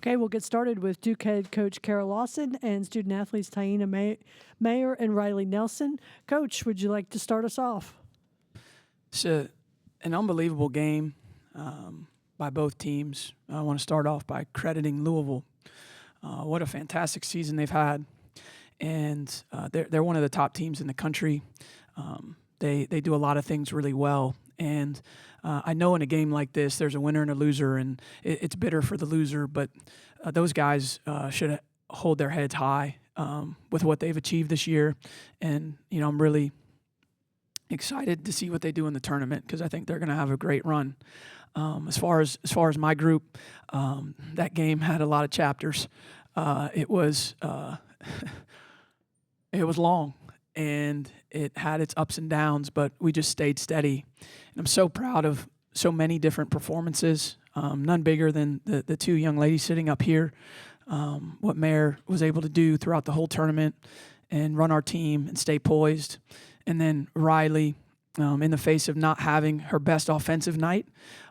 Okay, we'll get started with Duke head coach Kara Lawson and student athletes Taina Mayer and Riley Nelson. Coach, would you like to start us off? It's an unbelievable game by both teams. I want to start off by crediting Louisville. What a fantastic season they've had. And they're one of the top teams in the country. They do a lot of things really well. And I know in a game like this, there's a winner and a loser, and it's bitter for the loser. But those guys should hold their heads high with what they've achieved this year. And I'm really excited to see what they do in the tournament because I think they're going to have a great run. As far as my group, that game had a lot of chapters. It was long. And it had its ups and downs, but we just stayed steady. And I'm so proud of so many different performances, none bigger than the two young ladies sitting up here, what Mayer was able to do throughout the whole tournament and run our team and stay poised. And then Riley, in the face of not having her best offensive night,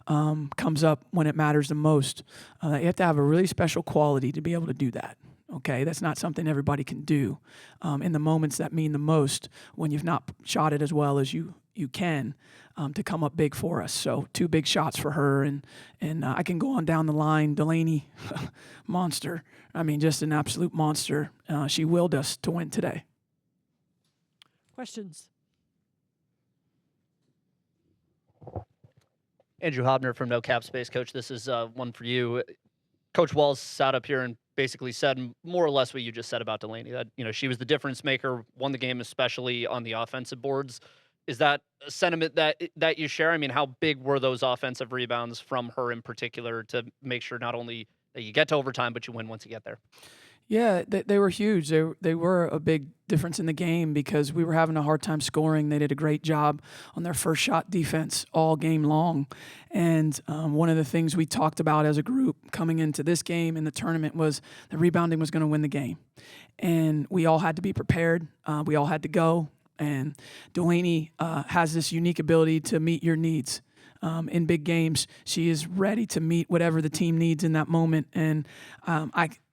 comes up when it matters the most. You have to have a really special quality to be able to do that. Okay, that's not something everybody can do. In the moments that mean the most, when you've not shot it as well as you can, to come up big for us. So 2 big shots for her, and I can go on down the line. Delaney, monster. I mean, just an absolute monster. She willed us to win today. Questions? Andrew Hobner from No Cap Space. Coach, this is one for you. Coach Walls sat up here and basically said more or less what you just said about Delaney, that she was the difference maker, won the game especially on the offensive boards. Is that a sentiment that you share? I mean, how big were those offensive rebounds from her in particular to make sure not only that you get to overtime, but you win once you get there? Yeah, they were huge. They were a big difference in the game because we were having a hard time scoring. They did a great job on their first shot defense all game long. And one of the things we talked about as a group coming into this game in the tournament was the rebounding was going to win the game. And we all had to be prepared. We all had to go. And Delaney has this unique ability to meet your needs. In big games, she is ready to meet whatever the team needs in that moment. And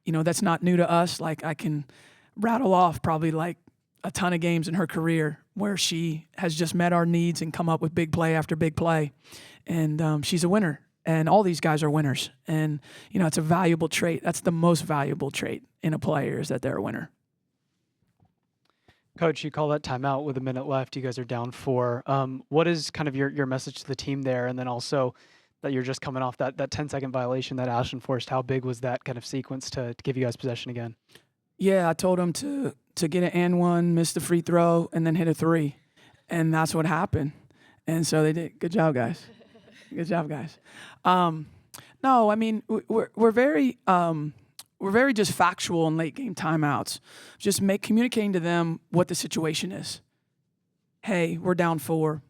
that's not new to us. Like, I can rattle off probably like a ton of games in her career where she has just met our needs and come up with big play after big play. And she's a winner. And all these guys are winners. And, it's a valuable trait. That's the most valuable trait in a player, is that they're a winner. Coach, you call that timeout with a minute left. You guys are down 4. What is kind of your message to the team there? And then also that you're just coming off that 10-second violation that Ashton forced. How big was that kind of sequence to give you guys possession again? Yeah, I told them to get an and one, miss the free throw, and then hit a 3. And that's what happened. And so they did. Good job, guys. Good job, guys. No, I mean, we're very just factual in late game timeouts. Just communicating to them what the situation is. Hey, we're down 4.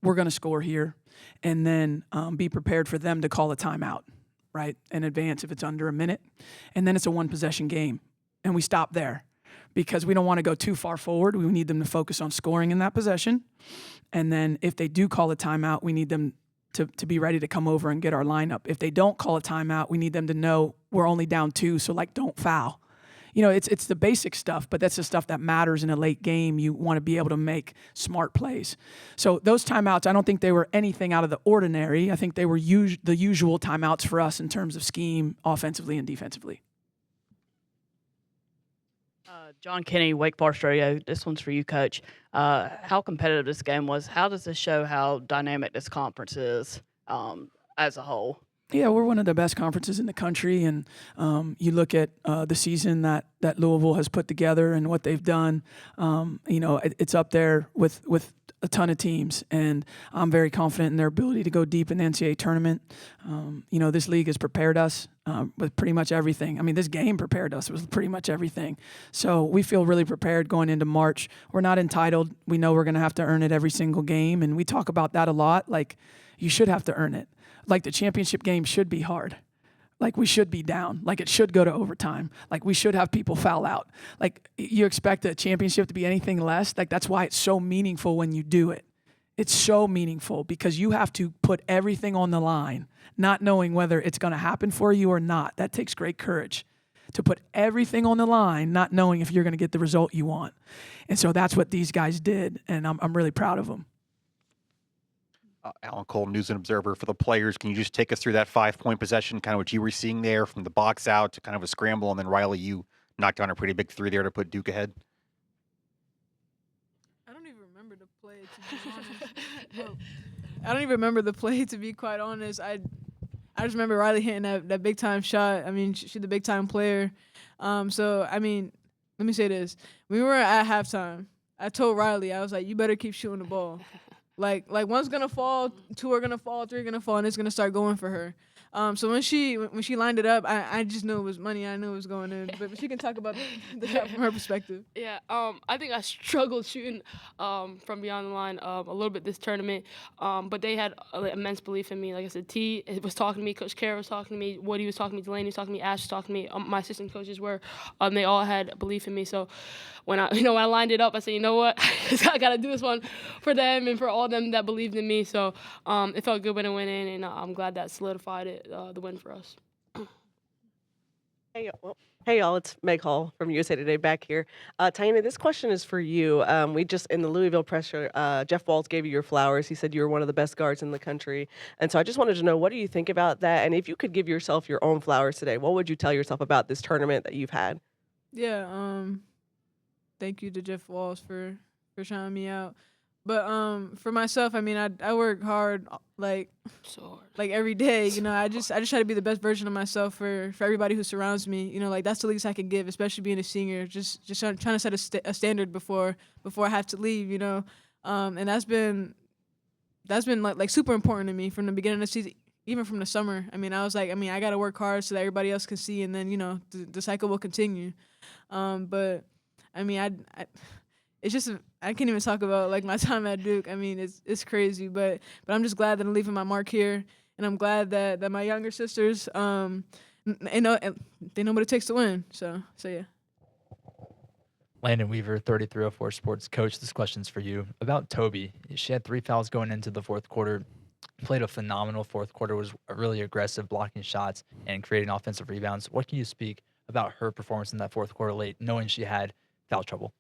We're going to score here. And then be prepared for them to call a timeout, right, in advance if it's under a minute. And then it's a 1-possession game. And we stop there because we don't want to go too far forward. We need them to focus on scoring in that possession. And then if they do call a timeout, we need them to be ready to come over and get our lineup. If they don't call a timeout, we need them to know we're only down 2, so, don't foul. It's the basic stuff, but that's the stuff that matters in a late game. You want to be able to make smart plays. So those timeouts, I don't think they were anything out of the ordinary. I think they were the usual timeouts for us in terms of scheme, offensively and defensively. John Kenny, Wake Forest Radio. This one's for you, Coach. How competitive this game was. How does this show how dynamic this conference is as a whole? Yeah, we're one of the best conferences in the country, and you look at the season that Louisville has put together and what they've done. It's up there with a ton of teams, and I'm very confident in their ability to go deep in the NCAA tournament. This league has prepared us with pretty much everything. I mean, this game prepared us with pretty much everything. So we feel really prepared going into March. We're not entitled. We know we're going to have to earn it every single game, and we talk about that a lot. Like, you should have to earn it. Like, the championship game should be hard. Like, we should be down. Like, it should go to overtime. Like, we should have people foul out. Like, you expect a championship to be anything less? Like, that's why it's so meaningful when you do it. It's so meaningful because you have to put everything on the line, not knowing whether it's going to happen for you or not. That takes great courage to put everything on the line, not knowing if you're going to get the result you want. And so that's what these guys did, and I'm really proud of them. Alan Cole, News and Observer. For the players, can you just take us through that 5-point possession, kind of what you were seeing there from the box out to kind of a scramble, and then Riley, you knocked down a pretty big 3 there to put Duke ahead? I don't even remember the play, to be honest. I don't even remember the play, to be quite honest. I just remember Riley hitting that big time shot. I mean, she's the big time player. So I mean, let me say this: when we were at halftime, I told Riley, I was like, "You better keep shooting the ball. Like one's gonna fall, 2 are gonna fall, 3 are gonna fall, and it's gonna start going for her." So when she lined it up, I just knew it was money. I knew it was going in. But she can talk about the shot from her perspective. Yeah, I think I struggled shooting from beyond the line a little bit this tournament, but they had immense belief in me. Like I said, T was talking to me, Coach Kara was talking to me, Woody was talking to me, Delaney was talking to me, Ash was talking to me. My assistant coaches were. They all had belief in me. So when I lined it up, I said, you know what, I got to do this one for them and for all of them that believed in me. So it felt good when it went in, and I'm glad that solidified it. The win for us. Hey, y'all, it's Meg Hall from USA Today back here. Taina, this question is for you. We just, in the Louisville presser, Jeff Walz gave you your flowers. He said you were one of the best guards in the country. And so I just wanted to know, what do you think about that? And if you could give yourself your own flowers today, what would you tell yourself about this tournament that you've had? Yeah, thank you to Jeff Walz for shouting me out. But for myself, I mean, I work hard, like every day. I just try to be the best version of myself for everybody who surrounds me. Like that's the least I can give, especially being a senior. Just trying to set a standard before I have to leave. And that's been like super important to me from the beginning of the season, even from the summer. I mean, I got to work hard so that everybody else can see, and then the cycle will continue. But I mean, it's just I can't even talk about like my time at Duke. I mean, it's crazy, but I'm just glad that I'm leaving my mark here, and I'm glad that my younger sisters they know what it takes to win. So yeah. Landon Weaver, 3304 Sports. Coach, this question's for you. About Toby. She had 3 fouls going into the fourth quarter, played a phenomenal fourth quarter, was really aggressive, blocking shots and creating offensive rebounds. What can you speak about her performance in that fourth quarter late, knowing she had foul trouble?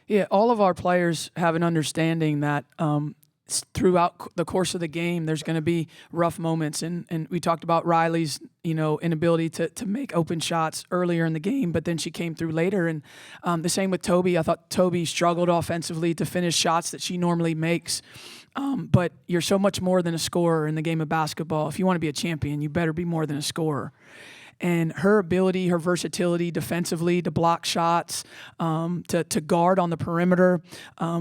Yeah, all of our players have an understanding that throughout the course of the game, there's going to be rough moments. And we talked about Riley's, inability to make open shots earlier in the game, but then she came through later. And the same with Toby. I thought Toby struggled offensively to finish shots that she normally makes. But you're so much more than a scorer in the game of basketball. If you want to be a champion, you better be more than a scorer. And her ability, her versatility defensively to block shots, to guard on the perimeter,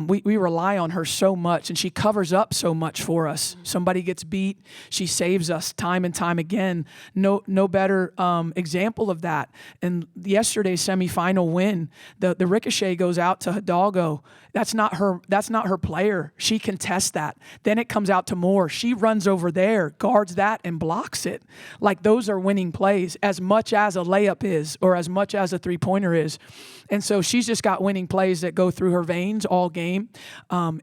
we rely on her so much, and she covers up so much for us. Somebody gets beat, she saves us time and time again. No better example of that. And yesterday's semifinal win, the ricochet goes out to Hidalgo. That's not her player. She contests that. Then it comes out to Moore. She runs over there, guards that, and blocks it. Like, those are winning plays, as much as a layup is, or as much as a three-pointer is. And so she's just got winning plays that go through her veins all game.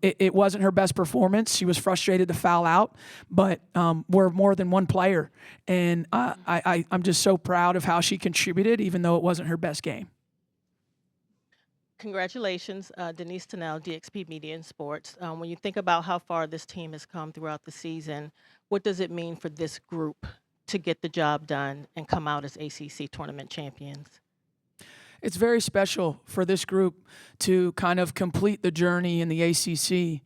It wasn't her best performance. She was frustrated to foul out, but we're more than one player. And I'm just so proud of how she contributed, even though it wasn't her best game. Congratulations, Denise Tennell, DXP Media and Sports. When you think about how far this team has come throughout the season, what does it mean for this group to get the job done and come out as ACC Tournament champions? It's very special for this group to kind of complete the journey in the ACC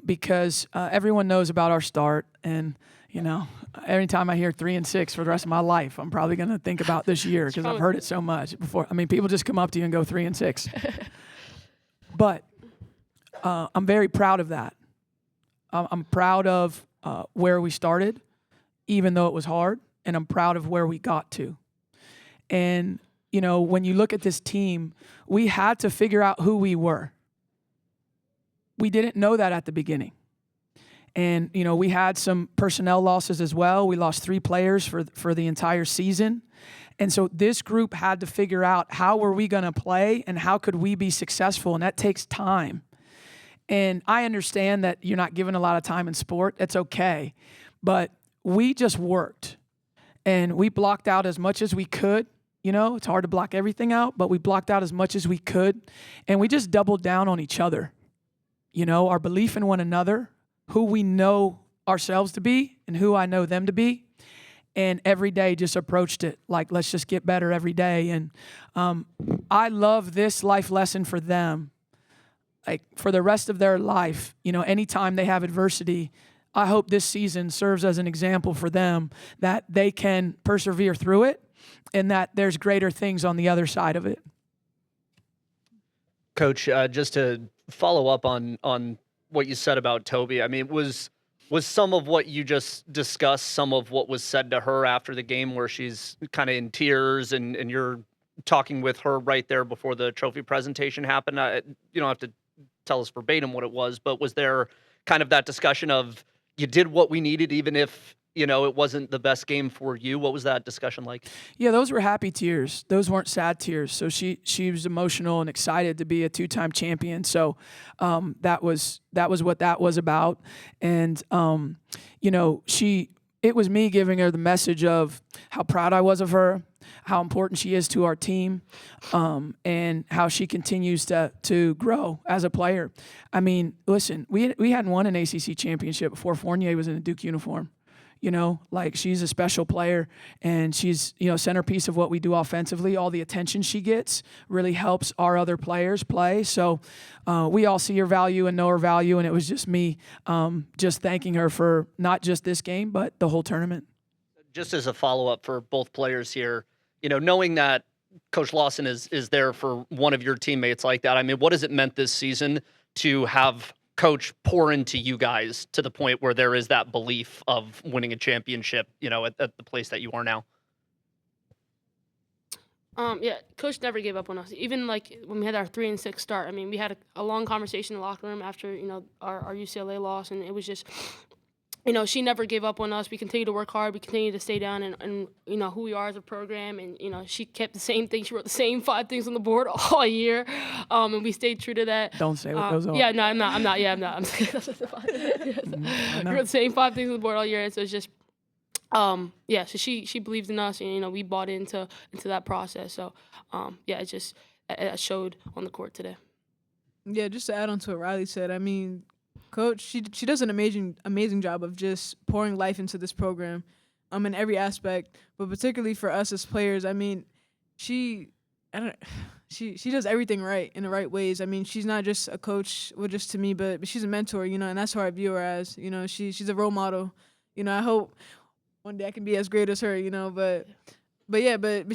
because everyone knows about our start. And, every time I hear 3-6 for the rest of my life, I'm probably going to think about this year because I've heard it so much before. I mean, people just come up to you and go 3-6. But I'm very proud of that. I'm proud of where we started, even though it was hard, and I'm proud of where we got to. And, when you look at this team, we had to figure out who we were. We didn't know that at the beginning. And, we had some personnel losses as well. We lost 3 players for the entire season. And so this group had to figure out how were we going to play and how could we be successful, and that takes time. And I understand that you're not given a lot of time in sport. It's okay. But we just worked. And we blocked out as much as we could. You know, it's hard to block everything out, but we blocked out as much as we could. And we just doubled down on each other. You know, our belief in one another, who we know ourselves to be and who I know them to be. And every day just approached it like, let's just get better every day. And I love this life lesson for them. Like for the rest of their life, you know, anytime they have adversity, I hope this season serves as an example for them that they can persevere through it and that there's greater things on the other side of it. Coach, just to follow up on what you said about Toby, I mean, was some of what you just discussed some of what was said to her after the game where she's kind of in tears and you're talking with her right there before the trophy presentation happened? You don't have to tell us verbatim what it was, but was there kind of that discussion of you did what we needed even if, you know, it wasn't the best game for you? What was that discussion like? Yeah, those were happy tears. Those weren't sad tears. So she was emotional and excited to be a 2-time champion. So that was what that was about. And you know, it was me giving her the message of how proud I was of her, how important she is to our team, and how she continues to grow as a player. I mean, listen, we hadn't won an ACC championship before Fournier was in a Duke uniform. You know, like she's a special player and she's, you know, centerpiece of what we do offensively. All the attention she gets really helps our other players play. So we all see her value and know her value. And it was just me just thanking her for not just this game, but the whole tournament. Just as a follow-up for both players here, you know, knowing that Coach Lawson is there for one of your teammates like that, I mean, what has it meant this season to have Coach pour into you guys to the point where there is that belief of winning a championship, you know, at the place that you are now? Yeah, Coach never gave up on us. Even like when we had our 3-6 start, I mean, we had a long conversation in the locker room after, you know, our UCLA loss, and it was just, you know, she never gave up on us. We continue to work hard. We continue to stay down and you know, who we are as a program. And, you know, she kept the same thing. She wrote the same 5 things on the board all year. And we stayed true to that. Don't say what those are. Yeah, no, I'm not. Yeah, I'm not. We wrote the same 5 things on the board all year. And so it's just, yeah, so she believes in us. And, you know, we bought into that process. So, yeah, it showed on the court today. Yeah, just to add on to what Riley said, I mean, Coach, she does an amazing job of just pouring life into this program, in every aspect, but particularly for us as players. I mean, she does everything right in the right ways. I mean, she's not just a coach, well, just to me, but she's a mentor, you know, and that's how I view her as. You know, she's a role model. You know, I hope one day I can be as great as her. You know, but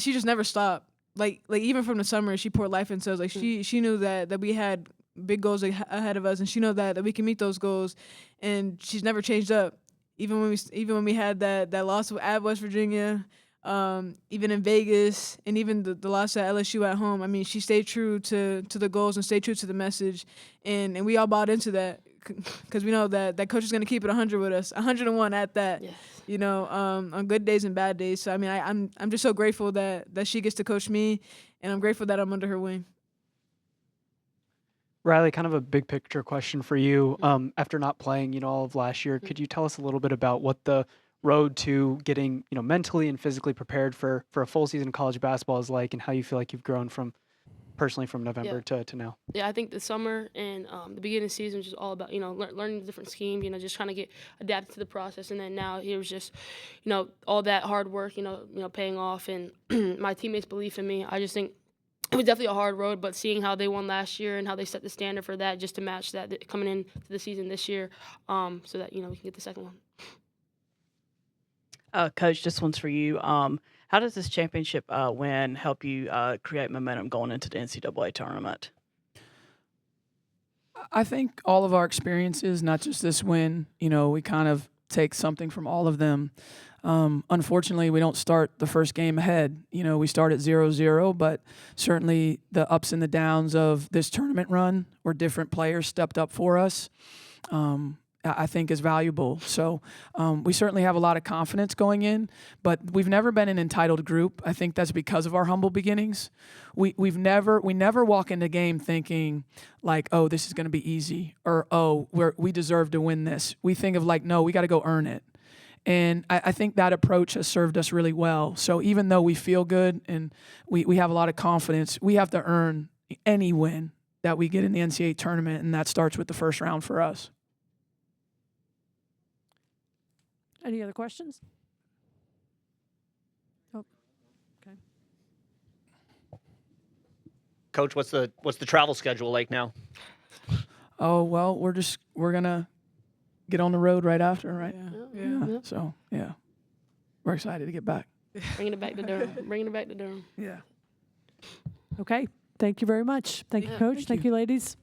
she just never stopped. Like even from the summer, she poured life into us. Like she knew that we had big goals ahead of us, and she knows that we can meet those goals, and she's never changed up. Even when we had that loss at West Virginia, even in Vegas, and even the loss at LSU at home. I mean, she stayed true to the goals and stayed true to the message, and we all bought into that because we know that Coach is going to keep it 100 with us, 101 at that. Yes. You know, on good days and bad days. So I mean, I'm just so grateful that she gets to coach me, and I'm grateful that I'm under her wing. Riley, kind of a big picture question for you. After not playing, you know, all of last year, could you tell us a little bit about what the road to getting, you know, mentally and physically prepared for a full season of college basketball is like, and how you feel like you've grown personally from November to now? Yeah, I think the summer and the beginning of the season was just all about, you know, learning the different schemes, you know, just trying to get adapted to the process. And then now it was just, you know, all that hard work, you know, paying off, and my teammates' belief in me. I just think it was definitely a hard road, but seeing how they won last year and how they set the standard for that, just to match that coming into the season this year, so that, you know, we can get the second one. Coach, this one's for you. How does this championship win help you create momentum going into the NCAA tournament? I think all of our experiences, not just this win, you know, we kind of take something from all of them. Unfortunately, we don't start the first game ahead. You know, we start at 0-0, but certainly the ups and the downs of this tournament run where different players stepped up for us. I think is valuable. So we certainly have a lot of confidence going in, but we've never been an entitled group. I think that's because of our humble beginnings. We never walk into a game thinking like, oh, this is going to be easy, or oh, we deserve to win this. We think of like, no, we got to go earn it. And I think that approach has served us really well. So even though we feel good and we have a lot of confidence, we have to earn any win that we get in the NCAA tournament, and that starts with the first round for us. Any other questions? Oh, okay. Coach, what's the travel schedule like now? Oh, well, we're gonna get on the road right after, right? Yeah. So yeah, we're excited to get back. Bringing it back to Durham. Bringing it back to Durham. Yeah. Okay. Thank you very much. Thank you, Coach. Thank you, ladies.